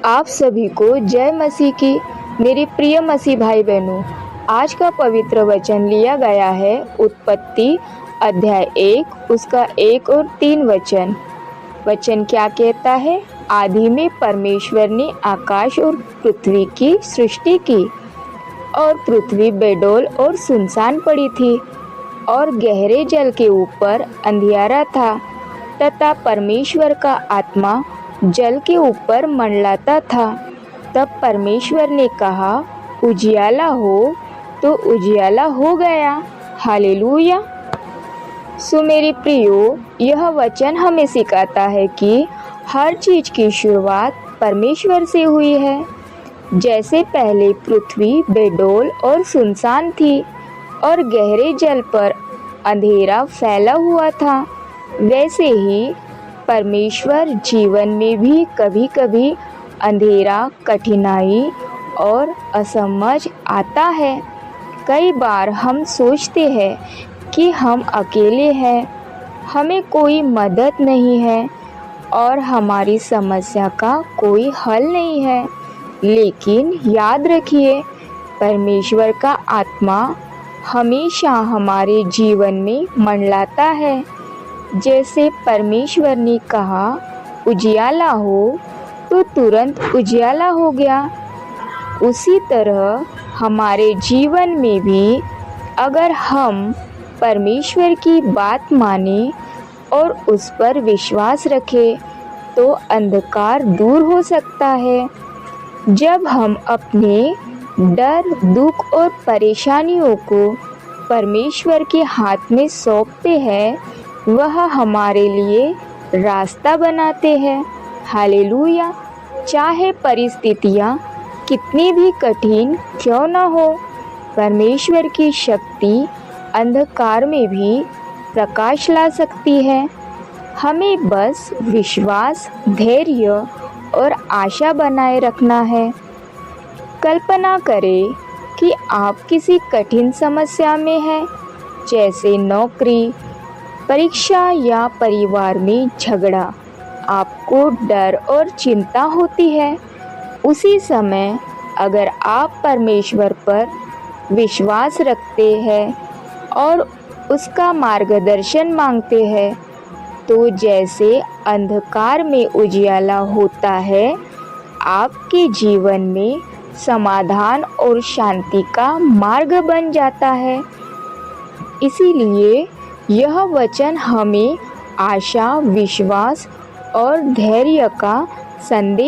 आप सभी को जय मसीह की। मेरे प्रिय मसीह भाई बहनों, आज का पवित्र वचन लिया गया है उत्पत्ति अध्याय 1 उसका 1 और 3 वचन। वचन क्या कहता है? आदि में परमेश्वर ने आकाश और पृथ्वी की सृष्टि की, और पृथ्वी बेडौल और सुनसान पड़ी थी, और गहरे जल के ऊपर अंधियारा था, तथा परमेश्वर का आत्मा जल के ऊपर मंडलाता था। तब परमेश्वर ने कहा, उजियाला हो, तो उजियाला हो गया। हालेलुया। सो मेरे प्रियो, यह वचन हमें सिखाता है कि हर चीज की शुरुआत परमेश्वर से हुई है। जैसे पहले पृथ्वी बेडौल और सुनसान थी और गहरे जल पर अंधेरा फैला हुआ था, वैसे ही परमेश्वर जीवन में भी कभी कभी अंधेरा, कठिनाई और असमझ आता है। कई बार हम सोचते हैं कि हम अकेले हैं, हमें कोई मदद नहीं है और हमारी समस्या का कोई हल नहीं है। लेकिन याद रखिए, परमेश्वर का आत्मा हमेशा हमारे जीवन में मंडलाता है। जैसे परमेश्वर ने कहा उजियाला हो, तो तुरंत उजियाला हो गया। उसी तरह हमारे जीवन में भी अगर हम परमेश्वर की बात माने और उस पर विश्वास रखें, तो अंधकार दूर हो सकता है। जब हम अपने डर, दुख और परेशानियों को परमेश्वर के हाथ में सौंपते हैं, वह हमारे लिए रास्ता बनाते हैं। हालेलुया। चाहे परिस्थितियाँ कितनी भी कठिन क्यों न हो, परमेश्वर की शक्ति अंधकार में भी प्रकाश ला सकती है। हमें बस विश्वास, धैर्य और आशा बनाए रखना है। कल्पना करें कि आप किसी कठिन समस्या में हैं, जैसे नौकरी, परीक्षा या परिवार में झगड़ा। आपको डर और चिंता होती है। उसी समय अगर आप परमेश्वर पर विश्वास रखते हैं और उसका मार्गदर्शन मांगते हैं, तो जैसे अंधकार में उजियाला होता है, आपके जीवन में समाधान और शांति का मार्ग बन जाता है। इसीलिए यह वचन हमें आशा, विश्वास और धैर्य का संदेश